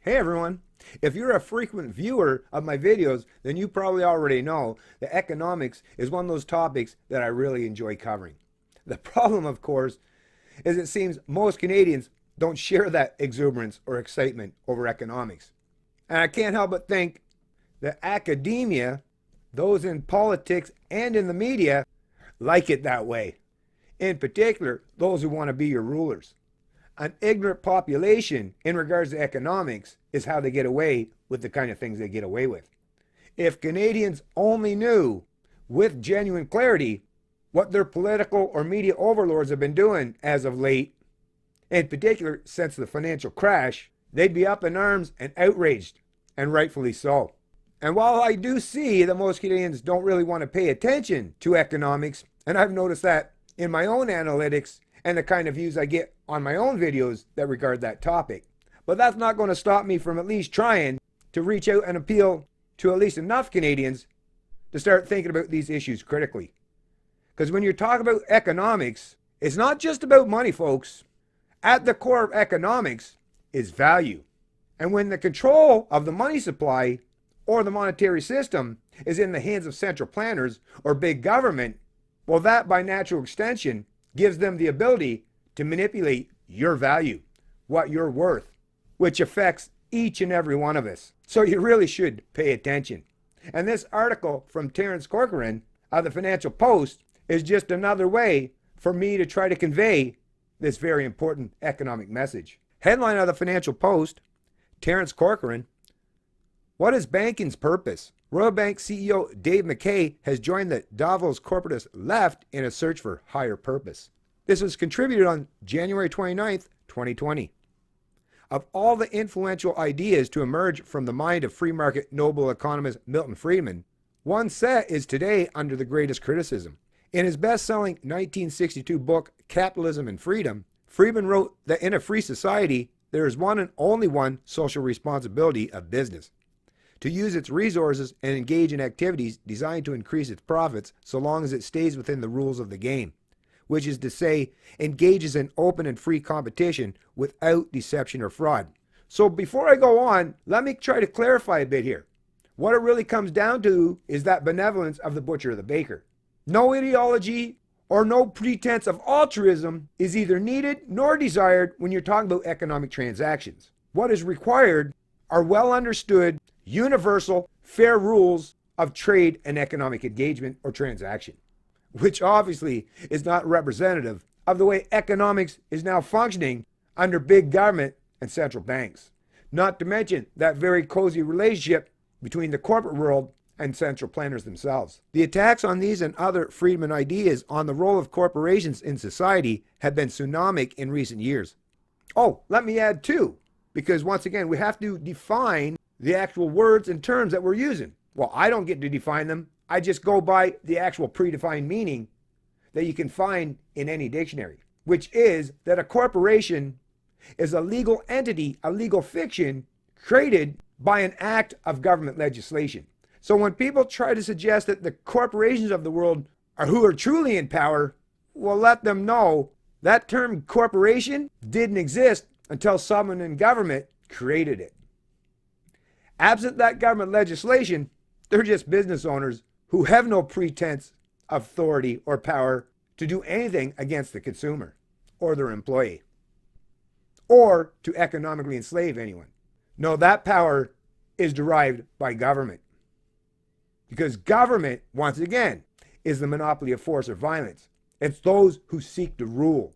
Hey everyone! If you're a frequent viewer of my videos, then you probably already know that economics is one of those topics that I really enjoy covering. The problem, of course, is it seems most Canadians don't share that exuberance or excitement over economics. And I can't help but think that academia, those in politics and in the media, like it that way. In particular, those who want to be your rulers. An ignorant population in regards to economics is how they get away with the kind of things they get away with. If Canadians only knew with genuine clarity what their political or media overlords have been doing as of late, in particular since the financial crash, they'd be up in arms and outraged, and rightfully so. And while I do see that most Canadians don't really want to pay attention to economics, and I've noticed that in my own analytics and the kind of views I get on my own videos that regard that topic. But that's not going to stop me from at least trying to reach out and appeal to at least enough Canadians to start thinking about these issues critically. Because when you're talking about economics, it's not just about money, folks. At the core of economics is value. And when the control of the money supply or the monetary system is in the hands of central planners or big government, well, that by natural extension gives them the ability to manipulate your value, what you're worth, which affects each and every one of us. So you really should pay attention. And this article from Terence Corcoran of the Financial Post is just another way for me to try to convey this very important economic message. Headline of the Financial Post, Terence Corcoran, what is banking's purpose? Royal Bank CEO Dave McKay has joined the Davos corporatist left in a search for higher purpose. This was contributed on January 29th, 2020. Of all the influential ideas to emerge from the mind of free market Nobel economist Milton Friedman, one set is today under the greatest criticism. In his best-selling 1962 book, Capitalism and Freedom, Friedman wrote that in a free society, there is one and only one social responsibility of business: to use its resources and engage in activities designed to increase its profits so long as it stays within the rules of the game, which is to say, engages in open and free competition without deception or fraud. So before I go on, let me try to clarify a bit here. What it really comes down to is that benevolence of the butcher or the baker. No ideology or no pretense of altruism is either needed nor desired when you're talking about economic transactions. What is required are well understood, universal, fair rules of trade and economic engagement or transaction, which obviously is not representative of the way economics is now functioning under big government and central banks. Not to mention that very cozy relationship between the corporate world and central planners themselves. The attacks on these and other Friedman ideas on the role of corporations in society have been tsunamic in recent years. Oh, let me add too, because once again, we have to define the actual words and terms that we're using. Well, I don't get to define them. I just go by the actual predefined meaning that you can find in any dictionary, which is that a corporation is a legal entity, a legal fiction created by an act of government legislation. So when people try to suggest that the corporations of the world are who are truly in power, well, let them know that term corporation didn't exist until someone in government created it. Absent that government legislation, they're just business owners who have no pretense of authority or power to do anything against the consumer or their employee, or to economically enslave anyone. No, that power is derived by government. Because government, once again, is the monopoly of force or violence. It's those who seek to rule.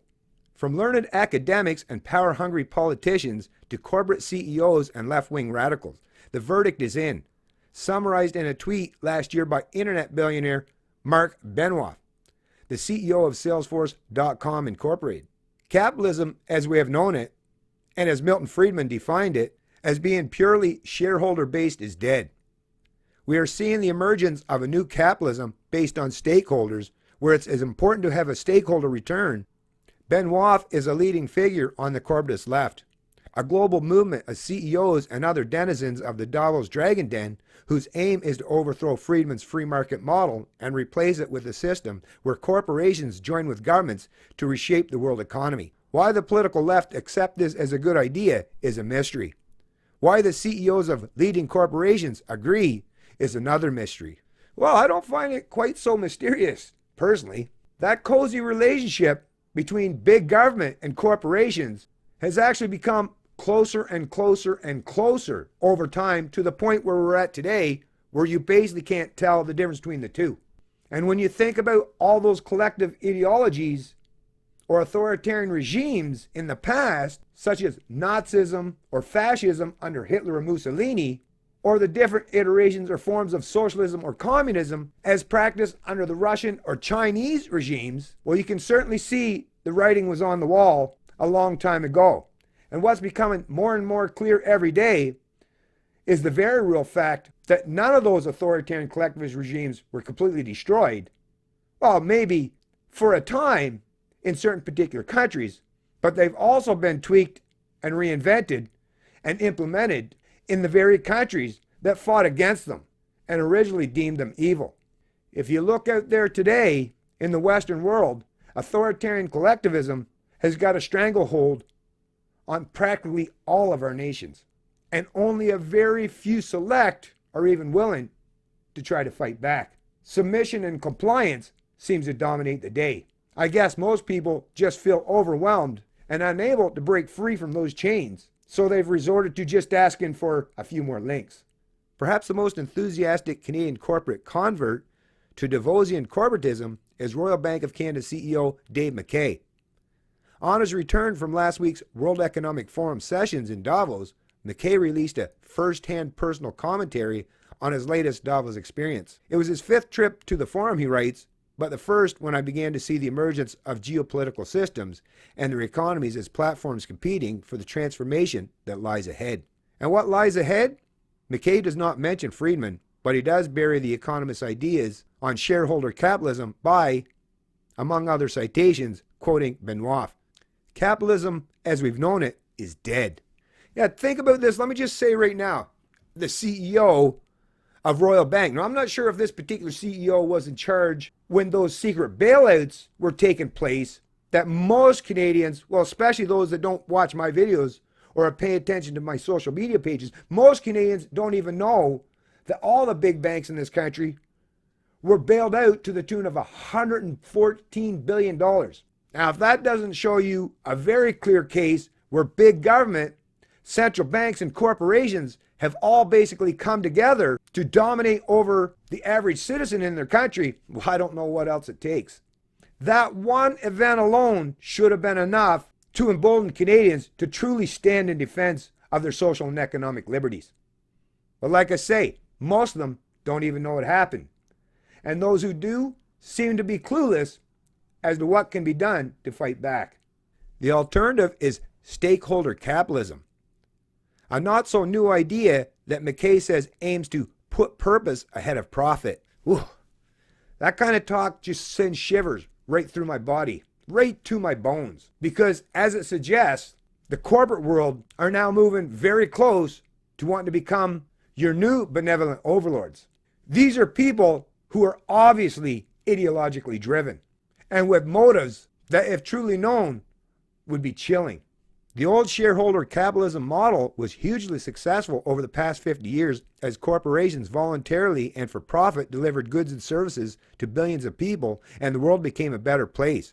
From learned academics and power-hungry politicians to corporate CEOs and left-wing radicals, the verdict is in. Summarized in a tweet last year by internet billionaire Mark Benioff, the CEO of Salesforce.com Incorporated. Capitalism, as we have known it, and as Milton Friedman defined it, as being purely shareholder-based, is dead. We are seeing the emergence of a new capitalism based on stakeholders, where it's as important to have a stakeholder return. Benioff is a leading figure on the corporatist left, a global movement of CEOs and other denizens of the Davos Dragon Den, whose aim is to overthrow Friedman's free market model and replace it with a system where corporations join with governments to reshape the world economy. Why the political left accept this as a good idea is a mystery. Why the CEOs of leading corporations agree is another mystery. Well, I don't find it quite so mysterious, personally. That cozy relationship between big government and corporations has actually become closer and closer and closer over time, to the point where we're at today, where you basically can't tell the difference between the two. And when you think about all those collective ideologies or authoritarian regimes in the past, such as Nazism or fascism under Hitler or Mussolini, or the different iterations or forms of socialism or communism as practiced under the Russian or Chinese regimes, well, you can certainly see the writing was on the wall a long time ago. And what's becoming more and more clear every day is the very real fact that none of those authoritarian collectivist regimes were completely destroyed. Well, maybe for a time in certain particular countries, but they've also been tweaked and reinvented and implemented in the very countries that fought against them and originally deemed them evil. If you look out there today in the Western world, authoritarian collectivism has got a stranglehold on practically all of our nations, and only a very few select are even willing to try to fight back. Submission and compliance seems to dominate the day. I guess most people just feel overwhelmed and unable to break free from those chains, so they've resorted to just asking for a few more links. Perhaps the most enthusiastic Canadian corporate convert to Davosian corporatism is Royal Bank of Canada CEO Dave McKay. On his return from last week's World Economic Forum sessions in Davos, McKay released a first-hand personal commentary on his latest Davos experience. It was his 5th trip to the forum, he writes, but the first when I began to see the emergence of geopolitical systems and their economies as platforms competing for the transformation that lies ahead. And what lies ahead? McKay does not mention Friedman, but he does bury the economist's ideas on shareholder capitalism by, among other citations, quoting Benoit. Capitalism, as we've known it, is dead. Yeah, think about this. Let me just say right now, the CEO of Royal Bank. Now, I'm not sure if this particular CEO was in charge when those secret bailouts were taking place, that most Canadians, well, especially those that don't watch my videos or pay attention to my social media pages, most Canadians don't even know that all the big banks in this country were bailed out to the tune of $114 billion. Now, if that doesn't show you a very clear case where big government, central banks, and corporations have all basically come together to dominate over the average citizen in their country, well, I don't know what else it takes. That one event alone should have been enough to embolden Canadians to truly stand in defense of their social and economic liberties. But like I say, most of them don't even know it happened. And those who do seem to be clueless as to what can be done to fight back. The alternative is stakeholder capitalism, a not so new idea that McKay says aims to put purpose ahead of profit. Ooh, that kind of talk just sends shivers right through my body, right to my bones. Because as it suggests, the corporate world are now moving very close to wanting to become your new benevolent overlords. These are people who are obviously ideologically driven and with motives that, if truly known, would be chilling. The old shareholder capitalism model was hugely successful over the past 50 years as corporations voluntarily and for profit delivered goods and services to billions of people, and the world became a better place.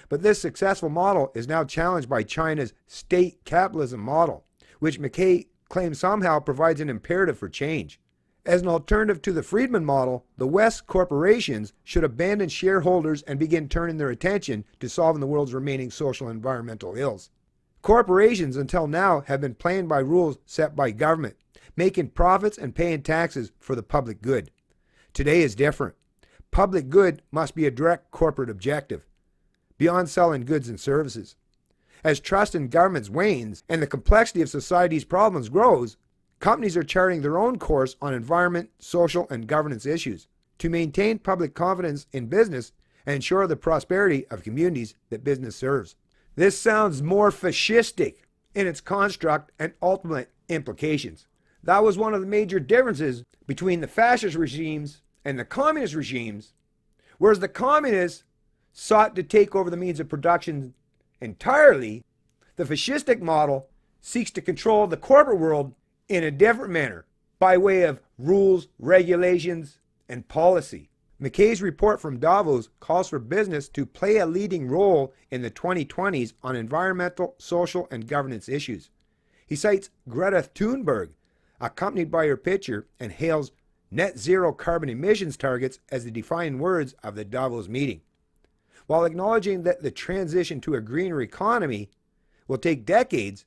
But this successful model is now challenged by China's state capitalism model, which McKay claims somehow provides an imperative for change. As an alternative to the Friedman model, the West corporations should abandon shareholders and begin turning their attention to solving the world's remaining social and environmental ills. Corporations until now have been playing by rules set by government, making profits and paying taxes for the public good. Today is different. Public good must be a direct corporate objective, beyond selling goods and services. As trust in governments wanes and the complexity of society's problems grows, companies are charting their own course on environment, social, and governance issues to maintain public confidence in business and ensure the prosperity of communities that business serves. This sounds more fascistic in its construct and ultimate implications. That was one of the major differences between the fascist regimes and the communist regimes. Whereas the communists sought to take over the means of production entirely, the fascistic model seeks to control the corporate world in a different manner by way of rules, regulations, and policy. McKay's report from Davos calls for business to play a leading role in the 2020s on environmental, social, and governance issues. He cites Greta Thunberg, accompanied by her picture, and hails net zero carbon emissions targets as the defining words of the Davos meeting. While acknowledging that the transition to a greener economy will take decades,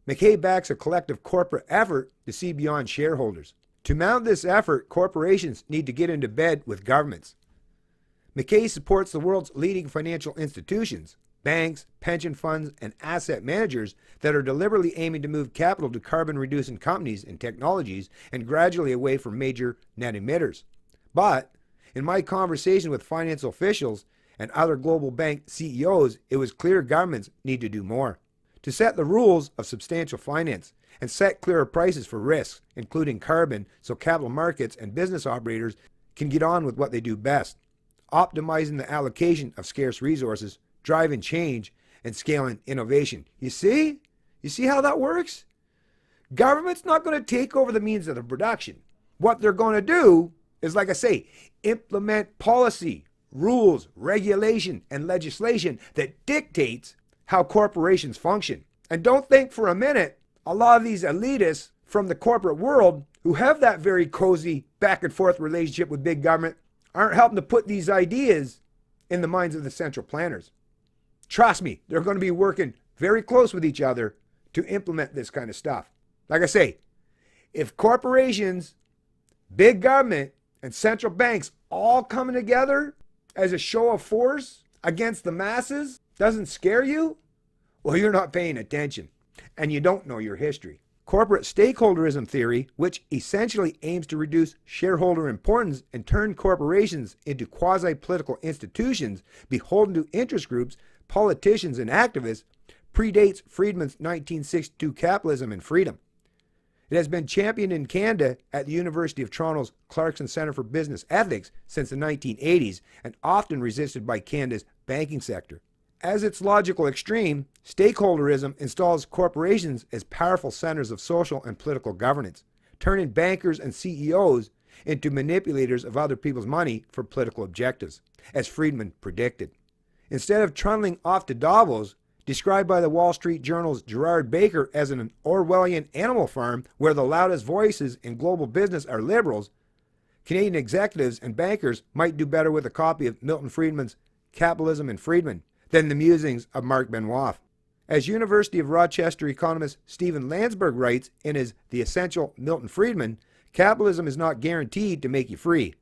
McKay backs a collective corporate effort to see beyond shareholders. To mount this effort, corporations need to get into bed with governments. McKay supports the world's leading financial institutions, banks, pension funds, and asset managers that are deliberately aiming to move capital to carbon-reducing companies and technologies and gradually away from major net emitters. But in my conversation with financial officials and other global bank CEOs, it was clear governments need to do more to set the rules of substantial finance and set clearer prices for risks, including carbon, so capital markets and business operators can get on with what they do best, optimizing the allocation of scarce resources, driving change, and scaling innovation. You see? You see how that works? Government's not going to take over the means of the production. What they're going to do is, like I say, implement policy, rules, regulation, and legislation that dictates how corporations function. And don't think for a minute a lot of these elitists from the corporate world who have that very cozy back and forth relationship with big government aren't helping to put these ideas in the minds of the central planners. Trust me, they're going to be working very close with each other to implement this kind of stuff. Like I say, if corporations, big government, and central banks all coming together as a show of force against the masses doesn't scare you, well, you're not paying attention and you don't know your history. Corporate stakeholderism theory, which essentially aims to reduce shareholder importance and turn corporations into quasi-political institutions beholden to interest groups, politicians, and activists, predates Friedman's 1962 Capitalism and Freedom. It has been championed in Canada at the University of Toronto's Clarkson Centre for Business Ethics since the 1980s and often resisted by Canada's banking sector. As its logical extreme, stakeholderism installs corporations as powerful centers of social and political governance, turning bankers and CEOs into manipulators of other people's money for political objectives, as Friedman predicted. Instead of trundling off to Davos, described by the Wall Street Journal's Gerard Baker as an Orwellian animal farm where the loudest voices in global business are liberals, Canadian executives and bankers might do better with a copy of Milton Friedman's Capitalism and Friedman than the musings of Mark Benoit. As University of Rochester economist Stephen Landsberg writes in his The Essential Milton Friedman, capitalism is not guaranteed to make you free,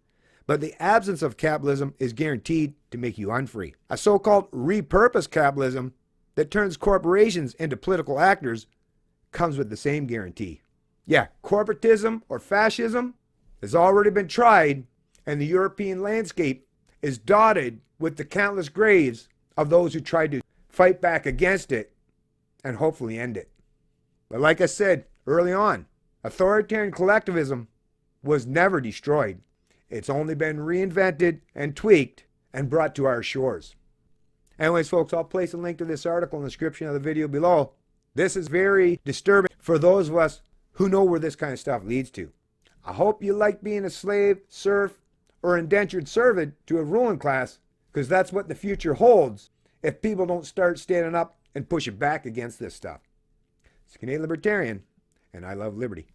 but the absence of capitalism is guaranteed to make you unfree. A so-called repurposed capitalism that turns corporations into political actors comes with the same guarantee. Yeah, corporatism or fascism has already been tried, and the European landscape is dotted with the countless graves of those who tried to fight back against it and hopefully end it. But like I said early on, authoritarian collectivism was never destroyed. It's only been reinvented and tweaked and brought to our shores. Anyways, folks, I'll place a link to this article in the description of the video below. This is very disturbing for those of us who know where this kind of stuff leads to. I hope you like being a slave, serf, or indentured servant to a ruling class, because that's what the future holds if people don't start standing up and pushing back against this stuff. It's Canadian Libertarian, and I love liberty.